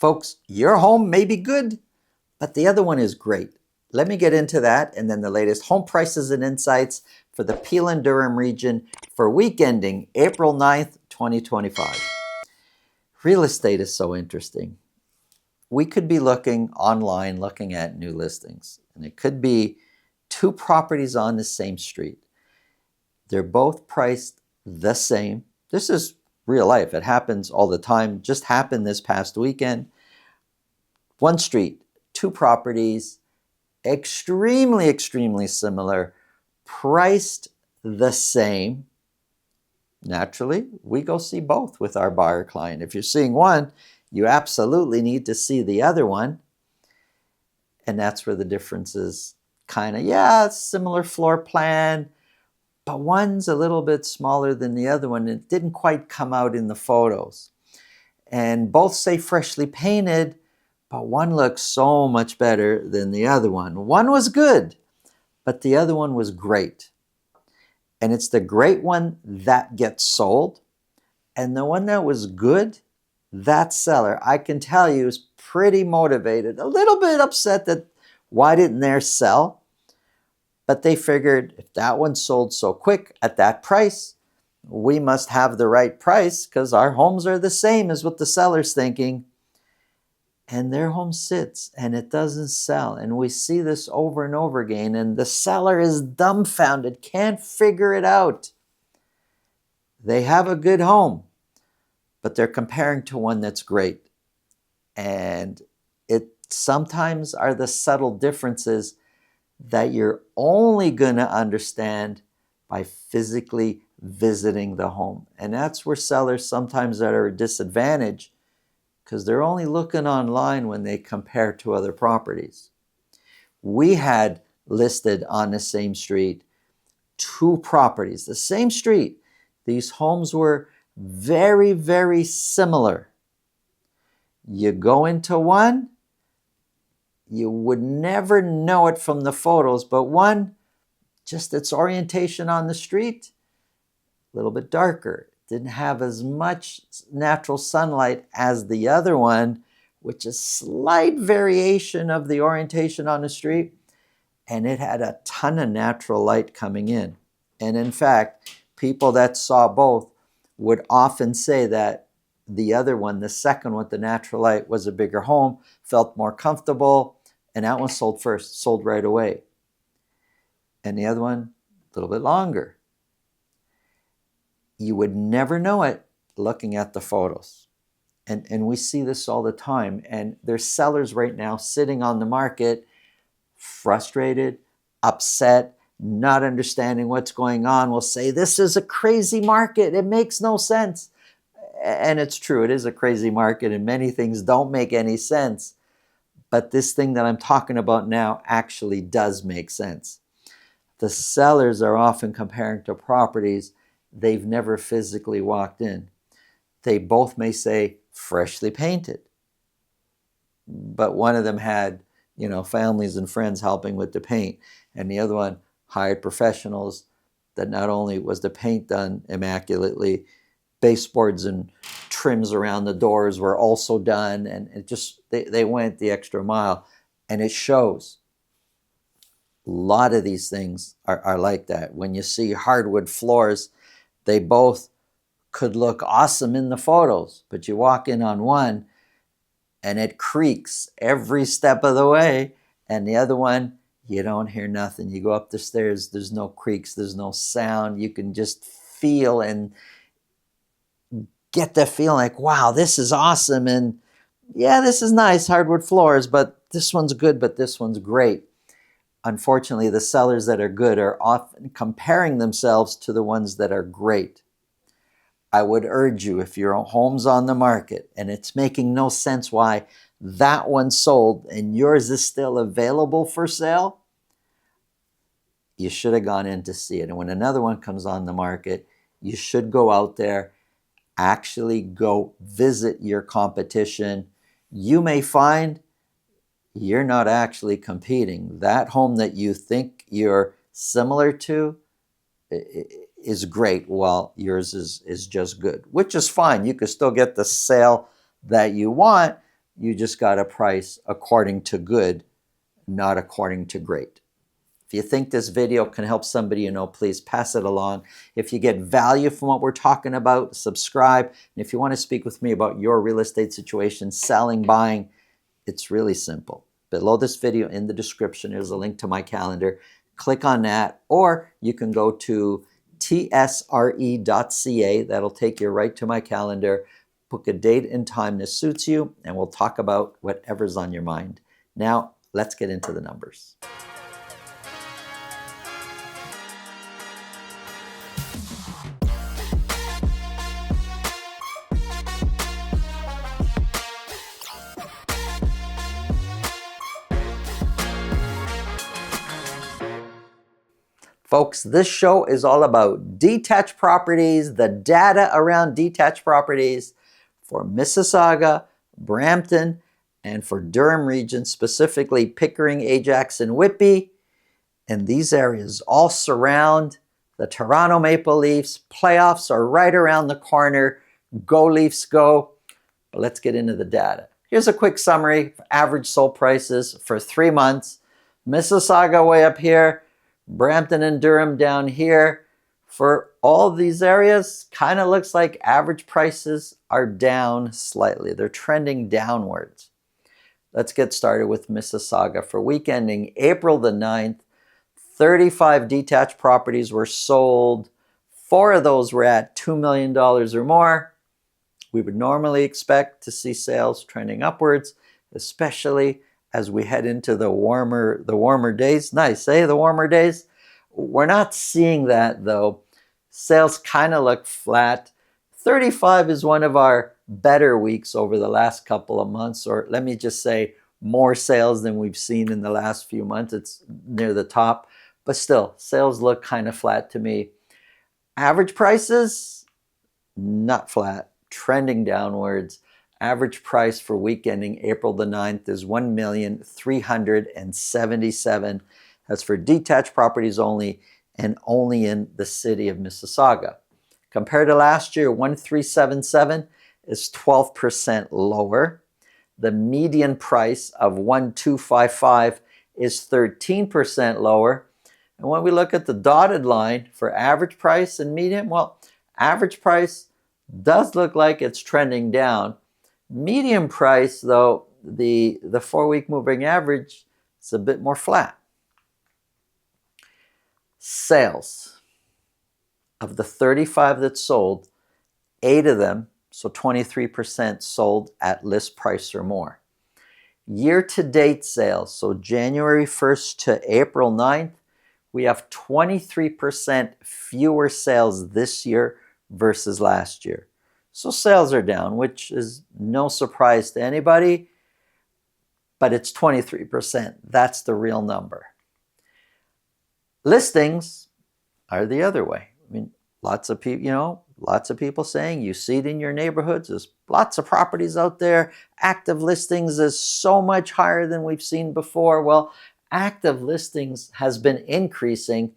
Folks, your home may be good, but the other one is great. Let me get into that and then the latest home prices and insights for the Peel and Durham region for week ending April 9th, 2025. Real estate is so interesting. We could be looking online, looking at new listings, and it could be two properties on the same street. They're both priced the same. This is real life. It happens all the time. Just happened this past weekend. One street, two properties, extremely, extremely similar, priced the same. Naturally, we go see both with our buyer client. If you're seeing one, you absolutely need to see the other one. And that's where the difference is kind of, similar floor plan, but one's a little bit smaller than the other one. It didn't quite come out in the photos. And both say freshly painted, but one looks so much better than the other one. One was good, but the other one was great. And it's the great one that gets sold. And the one that was good, that seller, I can tell you, is pretty motivated, a little bit upset that why didn't theirs sell? But they figured if that one sold so quick at that price, we must have the right price because our homes are the same as what the seller's thinking. And their home sits and it doesn't sell. And we see this over and over again. And the seller is dumbfounded, can't figure it out. They have a good home, but they're comparing to one that's great. And it sometimes are the subtle differences that you're only going to understand by physically visiting the home. And that's where sellers sometimes are at a disadvantage because they're only looking online when they compare to other properties. We had listed on the same street two properties, the same street. These homes were very, very similar. You go into one, you would never know it from the photos, but one, just its orientation on the street, a little bit darker. Didn't have as much natural sunlight as the other one, which is slight variation of the orientation on the street, and it had a ton of natural light coming in. And in fact, people that saw both would often say that the other one, the second with the natural light, was a bigger home, felt more comfortable, and that one sold first, sold right away. And the other one, a little bit longer. You would never know it looking at the photos. And we see this all the time. And there's sellers right now sitting on the market, frustrated, upset, not understanding what's going on, will say, this is a crazy market. It makes no sense. And it's true, it is a crazy market and many things don't make any sense. But this thing that I'm talking about now actually does make sense. The sellers are often comparing to properties they've never physically walked in. They both may say freshly painted, but one of them had, families and friends helping with the paint, and the other one hired professionals that not only was the paint done immaculately, baseboards and trims around the doors were also done, and they went the extra mile, and it shows. A lot of these things are like that. When you see hardwood floors, they both could look awesome in the photos, but you walk in on one and it creaks every step of the way, and the other one, you don't hear nothing. You go up the stairs, there's no creaks, there's no sound. You can just feel and get the feeling like, wow, this is awesome. And yeah, this is nice, hardwood floors, but this one's good, but this one's great. Unfortunately, the sellers that are good are often comparing themselves to the ones that are great. I would urge you, if your home's on the market and it's making no sense why that one sold and yours is still available for sale, you should have gone in to see it. And when another one comes on the market, you should go out there, actually go visit your competition. You may find you're not actually competing. That home that you think you're similar to is great, while yours is just good, which is fine. You could still get the sale that you want, You just got to price according to good, not according to great. If you think this video can help somebody you know, please pass it along. If you get value from what we're talking about, subscribe. And if you want to speak with me about your real estate situation, selling, buying, it's really simple. Below this video in the description, there's a link to my calendar. Click on that, or you can go to tsre.ca. That'll take you right to my calendar. Book a date and time that suits you, and we'll talk about whatever's on your mind. Now, let's get into the numbers. Folks, this show is all about detached properties, the data around detached properties for Mississauga, Brampton, and for Durham region, specifically Pickering, Ajax, and Whitby. And these areas all surround the Toronto Maple Leafs. Playoffs are right around the corner. Go Leafs, go. But let's get into the data. Here's a quick summary of average sold prices for 3 months. Mississauga way up here. Brampton and Durham down here. For all these areas, kind of looks like average prices are down slightly. They're trending downwards. Let's get started with Mississauga. For week ending April the 9th, 35 detached properties were sold. 4 of those were at $2 million or more. We would normally expect to see sales trending upwards, especially as we head into the warmer days. Nice, eh? The warmer days. We're not seeing that though. Sales kind of look flat. 35 is one of our better weeks over the last couple of months, or let me just say more sales than we've seen in the last few months. It's near the top, but still, sales look kind of flat to me. Average prices, not flat, trending downwards. Average price for week ending April the 9th is $1,377,000. That's for detached properties only, and only in the city of Mississauga. Compared to last year, 1,377 is 12% lower. The median price of 1,255 is 13% lower. And when we look at the dotted line for average price and median, well, average price does look like it's trending down. Median price, though, the 4-week moving average is a bit more flat. Sales. Of the 35 that sold, 8 of them, so 23%, sold at list price or more. Year-to-date sales, so January 1st to April 9th, we have 23% fewer sales this year versus last year. So sales are down, which is no surprise to anybody, but it's 23%. That's the real number. Listings are the other way. I mean, lots of people saying you see it in your neighborhoods. There's lots of properties out there. Active listings is so much higher than we've seen before. Well, active listings has been increasing.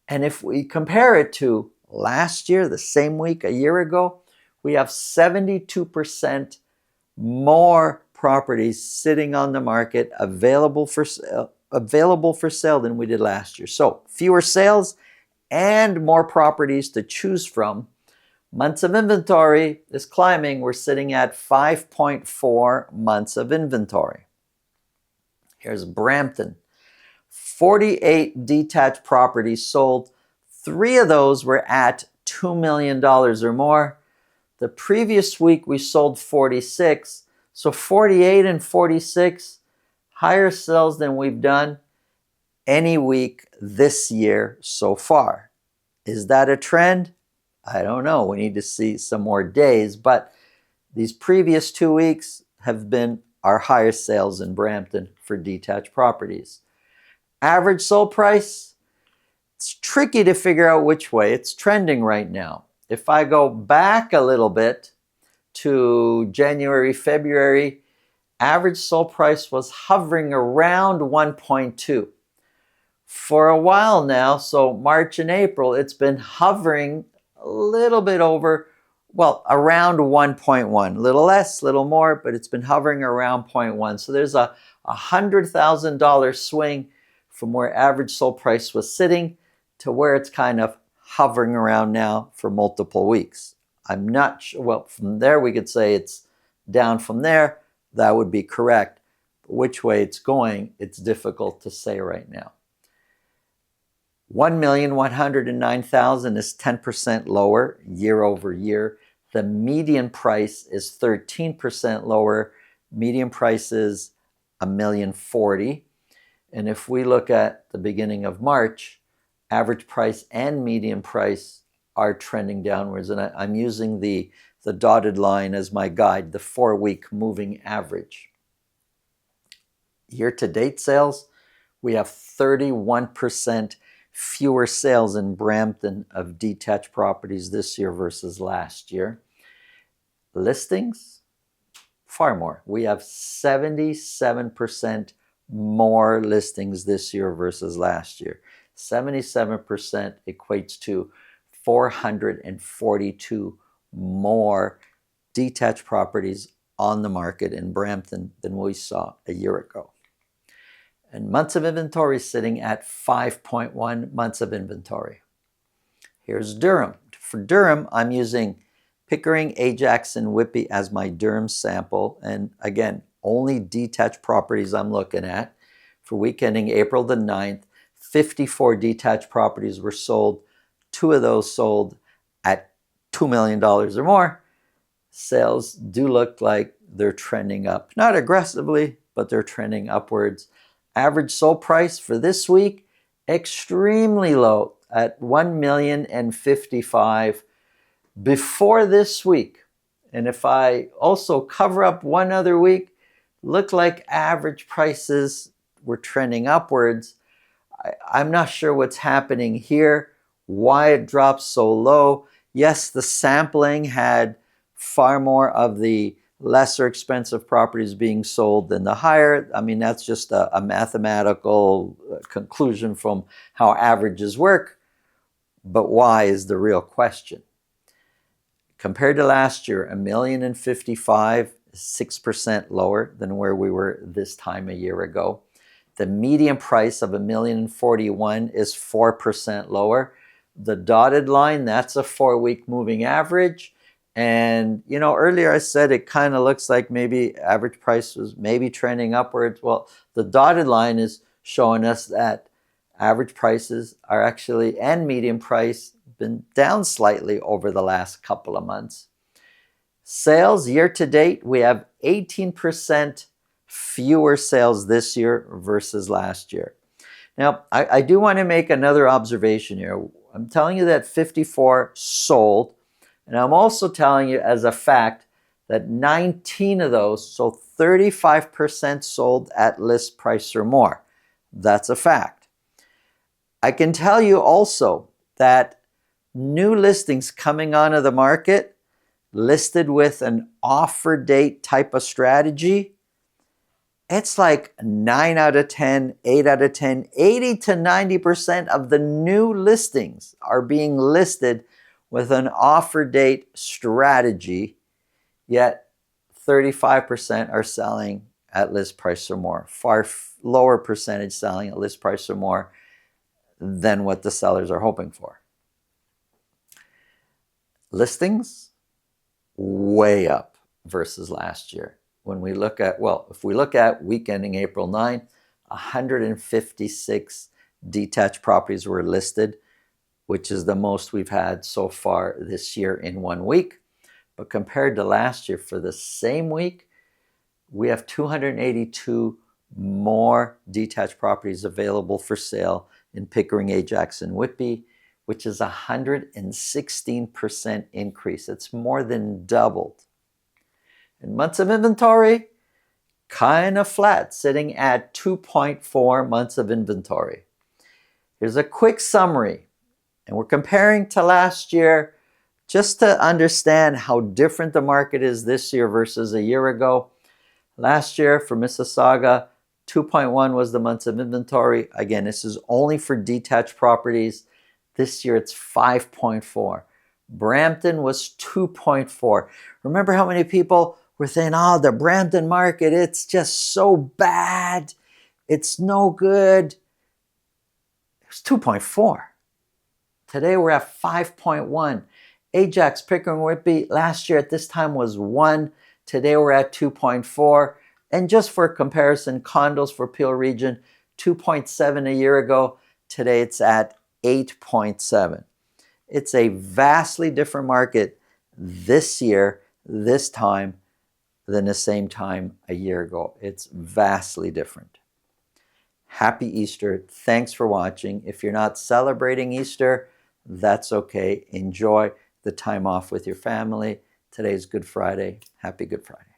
And if we compare it to last year, the same week a year ago, we have 72% more properties sitting on the market available for sale than we did last year. So fewer sales and more properties to choose from. Months of inventory is climbing. We're sitting at 5.4 months of inventory. Here's Brampton. 48 detached properties sold. 3 of those were at $2 million or more. The previous week we sold 46. So 48 and 46, higher sales than we've done any week this year so far. Is that a trend? I don't know. We need to see some more days, but these previous 2 weeks have been our highest sales in Brampton for detached properties. Average sold price, it's tricky to figure out which way it's trending right now. If I go back a little bit to January, February, average sold price was hovering around 1.2. For a while now, so March and April, it's been hovering a little bit over Well, around 1.1, little less, little more, but it's been hovering around 0.1. So there's a $100,000 swing from where average sold price was sitting to where it's kind of hovering around now for multiple weeks. I'm not sure, well, from there we could say it's down from there. That would be correct. But which way it's going, it's difficult to say right now. 1,109,000 is 10% lower year over year. The median price is 13% lower. Median price is $1,040,000. And if we look at the beginning of March, average price and median price are trending downwards. And I'm using the dotted line as my guide, the 4-week moving average. Year-to-date sales, we have 31% fewer sales in Brampton of detached properties this year versus last year. Listings, far more. We have 77% more listings this year versus last year. 77% equates to 442 more detached properties on the market in Brampton than we saw a year ago. And months of inventory sitting at 5.1 months of inventory. Here's Durham. For Durham, I'm using Pickering, Ajax, and Whitby as my Durham sample. And again, only detached properties I'm looking at. For week ending April the 9th, 54 detached properties were sold. 2 of those sold at $2 million or more. Sales do look like they're trending up. Not aggressively, but they're trending upwards. Average sold price for this week, extremely low at $1,055,000 before this week. And if I also cover up one other week, looked like average prices were trending upwards. I'm not sure what's happening here, why it dropped so low. Yes, the sampling had far more of the lesser expensive properties being sold than the higher. I mean, that's just a mathematical conclusion from how averages work. But why is the real question. Compared to last year, $1,055,000 is 6% lower than where we were this time a year ago. The median price of $1,041,000 is 4% lower. The dotted line, that's a 4-week moving average. And, you know, earlier I said it kind of looks like maybe average price was maybe trending upwards. Well, the dotted line is showing us that average prices are actually, and median price, been down slightly over the last couple of months. Sales year to date, we have 18% fewer sales this year versus last year. Now, I do want to make another observation here. I'm telling you that 54 sold. And I'm also telling you as a fact that 19 of those, so 35% sold at list price or more. That's a fact. I can tell you also that new listings coming onto the market, listed with an offer date type of strategy, it's like 9 out of 10, 8 out of 10, 80 to 90% of the new listings are being listed with an offer date strategy, yet 35% are selling at list price or more. Far lower percentage selling at list price or more than what the sellers are hoping for. Listings, way up versus last year. When we look at, well, if we look at week ending April 9th, 156 detached properties were listed, which is the most we've had so far this year in 1 week. But compared to last year for the same week, we have 282 more detached properties available for sale in Pickering, Ajax, and Whitby, which is a 116% increase. It's more than doubled. And months of inventory, kind of flat, sitting at 2.4 months of inventory. Here's a quick summary. And we're comparing to last year just to understand how different the market is this year versus a year ago. Last year for Mississauga, 2.1 was the months of inventory. Again, this is only for detached properties. This year it's 5.4. Brampton was 2.4. Remember how many people were saying, oh, the Brampton market, it's just so bad. It's no good. It was 2.4. Today we're at 5.1. Ajax, Pickering, Whitby, last year at this time was 1. Today we're at 2.4. And just for comparison, condos for Peel Region, 2.7 a year ago. Today it's at 8.7. It's a vastly different market this year, this time, than the same time a year ago. It's vastly different. Happy Easter. Thanks for watching. If you're not celebrating Easter, that's okay. Enjoy the time off with your family. Today's Good Friday. Happy Good Friday.